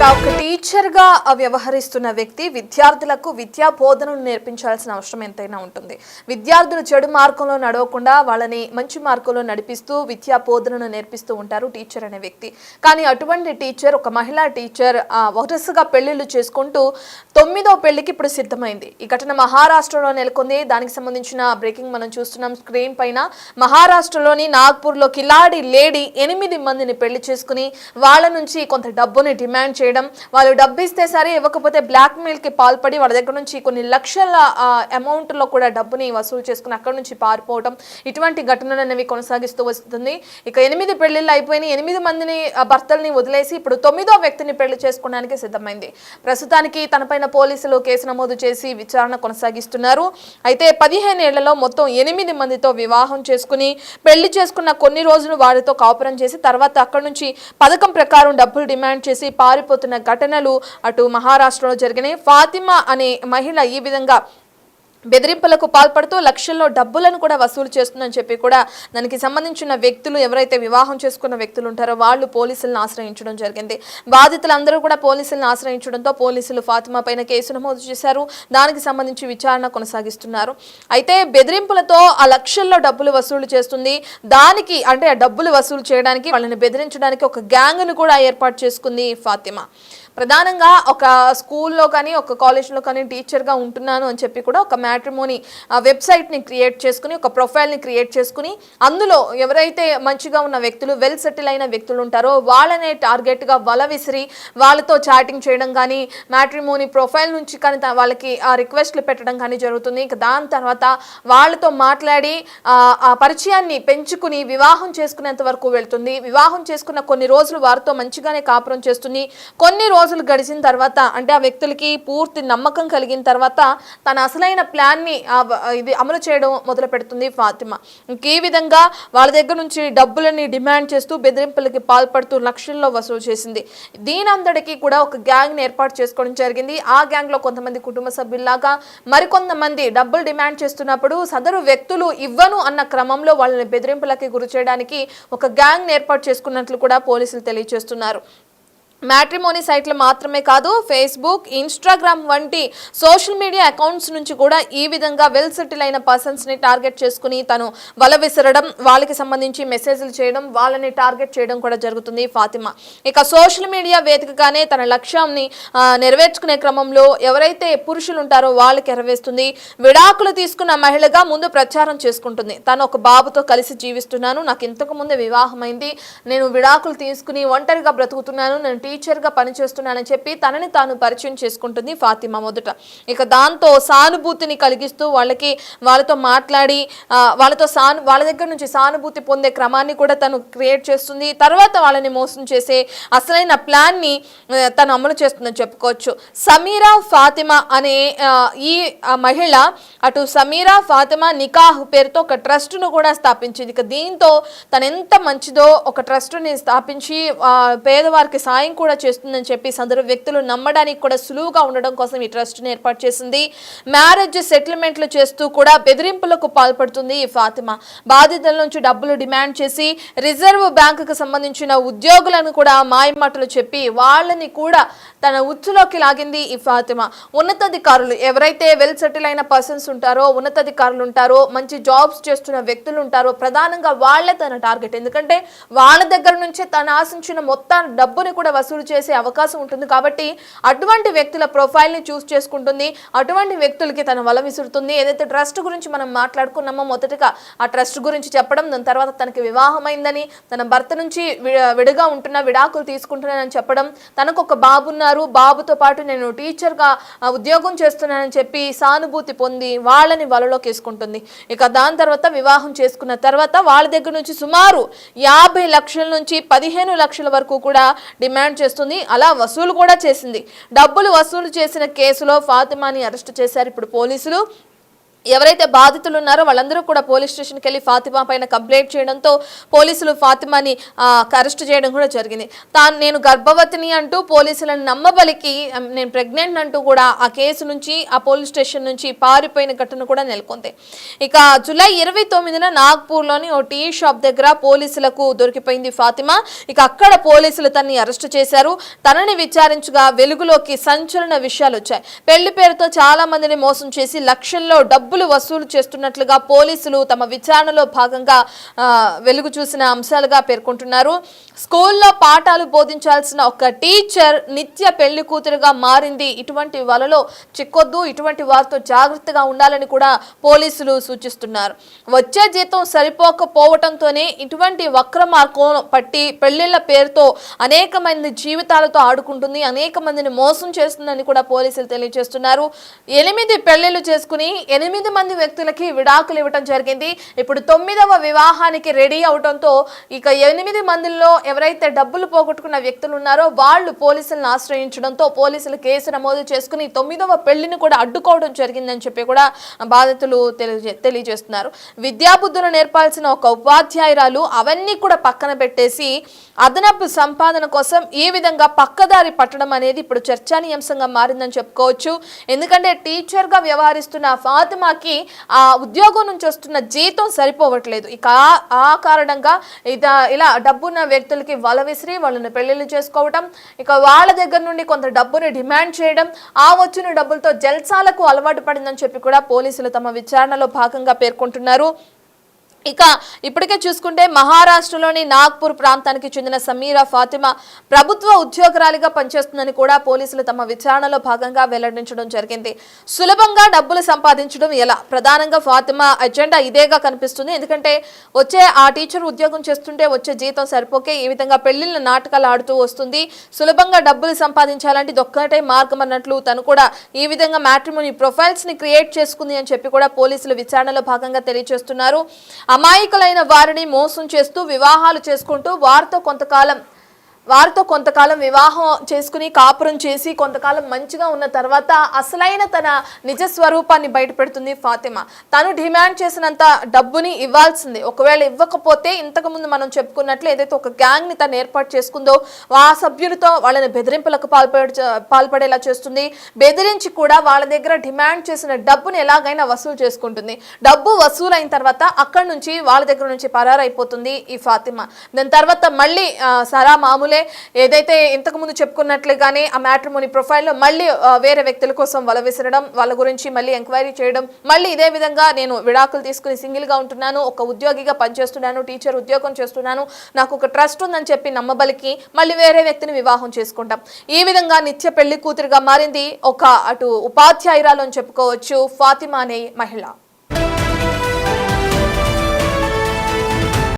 ఒక టీచర్గా వ్యవహరిస్తున్న వ్యక్తి విద్యార్థులకు విద్యా బోధనను నేర్పించాల్సిన అవసరం ఎంతైనా ఉంటుంది. విద్యార్థులు చెడు మార్గంలో నడవకుండా వాళ్ళని మంచి మార్గంలో నడిపిస్తూ విద్యా బోధనను నేర్పిస్తూ ఉంటారు టీచర్ అనే వ్యక్తి. కానీ అటువంటి టీచర్, ఒక మహిళా టీచర్ వరుసగా పెళ్లిళ్ళు చేసుకుంటూ 9వ పెళ్లికి ఇప్పుడు సిద్ధమైంది. ఈ ఘటన మహారాష్ట్రలో నెలకొంది. దానికి సంబంధించిన బ్రేకింగ్ మనం చూస్తున్నాం స్క్రీన్ పైన. మహారాష్ట్రలోని నాగ్పూర్లో కిలాడి లేడీ 8 మందిని పెళ్లి చేసుకుని వాళ్ళ నుంచి కొంత డబ్బుని డిమాండ్ చేయడం, వాళ్ళు డబ్బు ఇస్తే సరే ఇవ్వకపోతే బ్లాక్ మెయిల్ కి పాల్పడి వాళ్ళ దగ్గర నుంచి కొన్ని లక్షల అమౌంట్ లో కూడా డబ్బుని వసూలు చేసుకుని అక్కడ నుంచి పారిపోవడం, ఇటువంటి ఘటనలు అనేవి కొనసాగిస్తూ వస్తుంది. ఇక 8 పెళ్లిళ్ళు అయిపోయినాయి. 8 మందిని భర్తల్ని వదిలేసి ఇప్పుడు 9వ వ్యక్తిని పెళ్లి చేసుకోవడానికి సిద్ధమైంది. ప్రస్తుతానికి తనపైన పోలీసులు కేసు నమోదు చేసి విచారణ కొనసాగిస్తున్నారు. అయితే 15 ఏళ్లలో మొత్తం 8 మందితో వివాహం చేసుకుని పెళ్లి చేసుకున్న కొన్ని రోజులు వారితో కాపురం చేసి తర్వాత అక్కడ నుంచి పథకం ప్రకారం డబ్బులు డిమాండ్ చేసి పారిపోతున్న ఘటనలు అటు మహారాష్ట్రలో జరిగినాయి. ఫాతిమా అనే మహిళ ఈ విధంగా బెదిరింపులకు పాల్పడుతూ లక్షల్లో డబ్బులను కూడా వసూలు చేస్తుందని చెప్పి కూడా దానికి సంబంధించిన వ్యక్తులు, ఎవరైతే వివాహం చేసుకున్న వ్యక్తులు ఉంటారో వాళ్ళు పోలీసులను ఆశ్రయించడం జరిగింది. బాధితులందరూ కూడా పోలీసులను ఆశ్రయించడంతో పోలీసులు ఫాతిమా పైన కేసు నమోదు చేశారు. దానికి సంబంధించి విచారణ కొనసాగిస్తున్నారు. అయితే బెదిరింపులతో ఆ లక్షల్లో డబ్బులు వసూలు చేస్తుంది. దానికి అంటే ఆ డబ్బులు వసూలు చేయడానికి, వాళ్ళని బెదిరించడానికి ఒక గ్యాంగ్ను కూడా ఏర్పాటు చేసుకుంది ఫాతిమా. ప్రధానంగా ఒక స్కూల్లో కానీ ఒక కాలేజ్లో కానీ టీచర్గా ఉంటున్నాను అని చెప్పి కూడా ఒక మ్యాట్రిమోనీ వెబ్సైట్ని క్రియేట్ చేసుకుని, ఒక ప్రొఫైల్ని క్రియేట్ చేసుకుని అందులో ఎవరైతే మంచిగా ఉన్న వ్యక్తులు, వెల్ సెటిల్ అయిన వ్యక్తులు ఉంటారో వాళ్ళనే టార్గెట్గా వల విసిరి వాళ్ళతో చాటింగ్ చేయడం కానీ, మ్యాట్రిమోనీ ప్రొఫైల్ నుంచి కానీ వాళ్ళకి ఆ రిక్వెస్ట్లు పెట్టడం కానీ జరుగుతుంది. ఇక దాని తర్వాత వాళ్ళతో మాట్లాడి ఆ పరిచయాన్ని పెంచుకుని వివాహం చేసుకునేంత వరకు వెళ్తుంది. వివాహం చేసుకున్న కొన్ని రోజులు వారితో మంచిగానే కాపురం చేస్తుంది. కొన్ని రోజులు గడిచిన తర్వాత, అంటే ఆ వ్యక్తులకి పూర్తి నమ్మకం కలిగిన తర్వాత తన అసలైన ప్లాన్ని ఇది అమలు చేయడం మొదలు పెడుతుంది ఫాతిమా. ఈ విధంగా వాళ్ళ దగ్గర నుంచి డబ్బులని డిమాండ్ చేస్తూ బెదిరింపులకి పాల్పడుతూ లక్షల్లో వసూలు చేసింది. దీనందరికీ కూడా ఒక గ్యాంగ్ని ఏర్పాటు చేసుకోవడం జరిగింది. ఆ గ్యాంగ్లో కొంతమంది కుటుంబ సభ్యుల్లాగా మరికొంతమంది డబ్బులు డిమాండ్ చేస్తున్నప్పుడు సదరు వ్యక్తులు ఇవ్వను అన్న క్రమంలో వాళ్ళని బెదిరింపులకి గురి చేయడానికి ఒక గ్యాంగ్ని ఏర్పాటు చేసుకున్నట్లు కూడా పోలీసులు తెలియజేస్తున్నారు. మ్యాట్రిమోనీ సైట్లు మాత్రమే కాదు, ఫేస్బుక్, ఇన్స్టాగ్రామ్ వంటి సోషల్ మీడియా అకౌంట్స్ నుంచి కూడా ఈ విధంగా వెల్ సెటిల్ అయిన పర్సన్స్ని టార్గెట్ చేసుకుని తను వల విసరడం, వాళ్ళకి సంబంధించి మెసేజ్లు చేయడం, వాళ్ళని టార్గెట్ చేయడం కూడా జరుగుతుంది ఫాతిమా. ఇక సోషల్ మీడియా వేదికగానే తన లక్ష్యాన్ని నెరవేర్చుకునే క్రమంలో ఎవరైతే పురుషులు ఉంటారో వాళ్ళకి ఎరవేస్తుంది. విడాకులు తీసుకున్న మహిళగా ముందు ప్రచారం చేసుకుంటుంది. తను ఒక బాబుతో కలిసి జీవిస్తున్నాను, నాకు ఇంతకు ముందే వివాహమైంది, నేను విడాకులు తీసుకుని ఒంటరిగా బ్రతుకుతున్నాను, నేను టీచర్గా పనిచేస్తున్నానని చెప్పి తనని తాను పరిచయం చేసుకుంటుంది ఫాతిమా మొదట. ఇక దాంతో సానుభూతిని కలిగిస్తూ వాళ్ళతో మాట్లాడి వాళ్ళ దగ్గర నుంచి సానుభూతి పొందే క్రమాన్ని కూడా తను క్రియేట్ చేస్తుంది. తర్వాత వాళ్ళని మోసం చేసే అసలైన ప్లాన్ని తను అమలు చేస్తుందని చెప్పుకోవచ్చు. సమీరా ఫాతిమా అనే ఈ మహిళ అటు సమీరా ఫాతిమా నికాహ్ పేరుతో ఒక ట్రస్ట్ను కూడా స్థాపించింది. ఇక దీంతో తను ఎంత మంచిదో ఒక ట్రస్ట్ని స్థాపించి పేదవారికి సాయం కూడా చేస్తుందని చెప్పి సదరు వ్యక్తులు నమ్మడానికి కూడా సులువుగా ఉండడం కోసం ఈ ట్రస్ట్ని ఏర్పాటు చేసింది. మ్యారేజ్ సెటిల్మెంట్లు చేస్తూ కూడా బెదిరింపులకు పాల్పడుతుంది ఈ ఫాతిమా. బాధితుల నుంచి డబ్బులు డిమాండ్ చేసి రిజర్వ్ బ్యాంకుకు సంబంధించిన ఉద్యోగులను కూడా మాయమాటలు చెప్పి వాళ్ళని కూడా తన ఉచ్చులోకి లాగింది ఈ ఫాతిమా. ఉన్నతాధికారులు, ఎవరైతే వెల్ సెటిల్ అయిన పర్సన్స్ ఉంటారో, ఉన్నతాధికారులు ఉంటారో, మంచి జాబ్స్ చేస్తున్న వ్యక్తులు ఉంటారో, ప్రధానంగా వాళ్లే తన టార్గెట్. ఎందుకంటే వాళ్ళ దగ్గర నుంచే తను ఆశించిన మొత్తం డబ్బుని కూడా వసూలు చేసే అవకాశం ఉంటుంది. కాబట్టి అటువంటి వ్యక్తుల ప్రొఫైల్ని చూస్ చేసుకుంటుంది. అటువంటి వ్యక్తులకి తన వల విసురుతుంది. ఏదైతే ట్రస్ట్ గురించి మనం మాట్లాడుకున్నామో మొదటగా ఆ ట్రస్ట్ గురించి చెప్పడం, దాని తర్వాత తనకి వివాహమైందని, తన భర్త నుంచి విడిగా ఉంటున్నా, విడాకులు తీసుకుంటున్నానని చెప్పడం, తనకు ఒక బాబు ఉన్నారు, బాబుతో పాటు నేను టీచర్గా ఉద్యోగం చేస్తున్నానని చెప్పి సానుభూతి పొంది వాళ్ళని వలలోకి వేసుకుంటుంది. ఇక దాని తర్వాత వివాహం చేసుకున్న తర్వాత వాళ్ళ దగ్గర నుంచి సుమారు 50 లక్షల నుంచి 15 లక్షల వరకు కూడా డిమాండ్ చేస్తుంది. అలా వసూలు కూడా చేసింది. డబ్బులు వసూలు చేసిన కేసులో ఫాతిమాని అరెస్టు చేశారు ఇప్పుడు పోలీసులు. ఎవరైతే బాధితులు ఉన్నారో వాళ్ళందరూ కూడా పోలీస్ స్టేషన్కి వెళ్ళి ఫాతిమా పైన కంప్లైంట్ చేయడంతో పోలీసులు ఫాతిమాని అరెస్ట్ చేయడం కూడా జరిగింది. నేను గర్భవతిని అంటూ పోలీసులను నమ్మబలికి నేను ప్రెగ్నెంట్ అంటూ కూడా ఆ కేసు నుంచి ఆ పోలీస్ స్టేషన్ నుంచి పారిపోయిన ఘటన కూడా నెలకొంది. ఇక జూలై 29న నాగ్పూర్లోని ఓ టీ షాప్ దగ్గర పోలీసులకు దొరికిపోయింది ఫాతిమా. ఇక అక్కడ పోలీసులు తనని అరెస్ట్ చేశారు. తనని విచారించగా వెలుగులోకి సంచలన విషయాలు వచ్చాయి. పెళ్లి పేరుతో చాలా మందిని మోసం చేసి లక్షల్లో డబ్బులు వసూలు చేస్తున్నట్లుగా పోలీసులు తమ విచారణలో భాగంగా వెలుగు చూసిన అంశాలుగా పేర్కొంటున్నారు. స్కూల్లో పాఠాలు బోధించాల్సిన ఒక టీచర్ నిత్య పెళ్లి కూతురుగా మారింది. ఇటువంటి వలలో చిక్కొద్దు, ఇటువంటి వారితో జాగ్రత్తగా ఉండాలని కూడా పోలీసులు సూచిస్తున్నారు. వచ్చే జీతం సరిపోకపోవటంతోనే ఇటువంటి వక్ర మార్గం పట్టి పెళ్లిళ్ల పేరుతో అనేక మంది జీవితాలతో ఆడుకుంటుంది, అనేక మందిని మోసం చేస్తుందని కూడా పోలీసులు తెలియజేస్తున్నారు. 8 పెళ్లిళ్లు చేసుకుని 8 మంది వ్యక్తులకి విడాకులు ఇవ్వటం జరిగింది. ఇప్పుడు 9వ వివాహానికి రెడీ అవడంతో ఇక 8 మందిలో ఎవరైతే డబ్బులు పోగొట్టుకున్న వ్యక్తులు ఉన్నారో వాళ్ళు పోలీసులను ఆశ్రయించడంతో పోలీసులు కేసు నమోదు చేసుకుని 9వ పెళ్లిని కూడా అడ్డుకోవడం జరిగిందని చెప్పి కూడా బాధితులు తెలియజేస్తున్నారు. విద్యాబుద్ధులు నేర్పాల్సిన ఒక ఉపాధ్యాయురాలు అవన్నీ కూడా పక్కన పెట్టేసి అదనపు సంపాదన కోసం ఈ విధంగా పక్కదారి పట్టడం అనేది ఇప్పుడు చర్చానీయాంశంగా మారిందని చెప్పుకోవచ్చు. ఎందుకంటే టీచర్గా వ్యవహరిస్తున్న ఫాతిమాకి ఆ ఉద్యోగం నుంచి వస్తున్న జీతం సరిపోవట్లేదు. ఇక ఆ కారణంగా ఇలా డబ్బున్న వ్యక్తులకి వల విసిరి వాళ్ళని పెళ్లిళ్ళు చేసుకోవటం, ఇక వాళ్ళ దగ్గర నుండి కొంత డబ్బుని డిమాండ్ చేయడం, ఆ వచ్చిన డబ్బులతో జల్సాలకు అలవాటు పడిందని చెప్పి కూడా పోలీసులు తమ విచారణలో భాగంగా పేర్కొంటున్నారు. ఇక ఇప్పటికే చూసుకుంటే మహారాష్ట్రలోని నాగ్పూర్ ప్రాంతానికి చెందిన సమీరా ఫాతిమా ప్రభుత్వ ఉద్యోగురాలిగా పనిచేస్తుందని కూడా పోలీసులు తమ విచారణలో భాగంగా వెల్లడించడం జరిగింది. సులభంగా డబ్బులు సంపాదించడం ఎలా, ప్రధానంగా ఫాతిమా ఎజెండా ఇదేగా కనిపిస్తుంది. ఎందుకంటే వచ్చే ఆ టీచర్ ఉద్యోగం చేస్తుంటే వచ్చే జీతం సరిపోకే ఈ విధంగా పెళ్లిళ్ళ నాటకాలు ఆడుతూ వస్తుంది. సులభంగా డబ్బులు సంపాదించాలంటే ఇదొక్కటే మార్గం అన్నట్లు తను కూడా ఈ విధంగా మ్యాట్రిమోనీ ప్రొఫైల్స్ ని క్రియేట్ చేసుకుంది అని చెప్పి కూడా పోలీసులు విచారణలో భాగంగా తెలియజేస్తున్నారు. అమాయకులైన వారిని మోసం చేస్తూ వివాహాలు చేసుకుంటూ వారితో కొంతకాలం వివాహం చేసుకుని కాపురం చేసి కొంతకాలం మంచిగా ఉన్న తర్వాత అసలైన తన నిజ స్వరూపాన్ని బయటపెడుతుంది ఫాతిమా. తను డిమాండ్ చేసినంత డబ్బుని ఇవ్వాల్సింది. ఒకవేళ ఇవ్వకపోతే ఇంతకుముందు మనం చెప్పుకున్నట్లు ఏదైతే ఒక గ్యాంగ్ ని తను ఏర్పాటు చేసుకుందో ఆ సభ్యులతో వాళ్ళని బెదిరింపులకు పాల్పడేలా చేస్తుంది. బెదిరించి కూడా వాళ్ళ దగ్గర డిమాండ్ చేసిన డబ్బుని ఎలాగైనా వసూలు చేసుకుంటుంది. డబ్బు వసూలైన తర్వాత అక్కడి నుంచి వాళ్ళ దగ్గర నుంచి పరారైపోతుంది ఈ ఫాతిమా. దాని తర్వాత మళ్ళీ సరా మామూలే ఏదైతే ఇంతకు ముందు చెప్పుకున్నట్లుగానే ఆ మ్యాట్రిమోనీ ప్రొఫైల్లో మళ్ళీ వేరే వ్యక్తుల కోసం వల విసరడం, వాళ్ళ గురించి మళ్ళీ ఎంక్వైరీ చేయడం, మళ్ళీ ఇదే విధంగా నేను విడాకులు తీసుకుని సింగిల్గా ఉంటున్నాను, ఒక ఉద్యోగిగా పనిచేస్తున్నాను, టీచర్ ఉద్యోగం చేస్తున్నాను, నాకు ఒక ట్రస్ట్ ఉందని చెప్పి నమ్మబలికి మళ్ళీ వేరే వ్యక్తిని వివాహం చేసుకుంటాం. ఈ విధంగా నిత్య పెళ్లి కూతురుగా మారింది ఒక అటు ఉపాధ్యాయురాలు అని చెప్పుకోవచ్చు ఫాతిమా అనే మహిళ.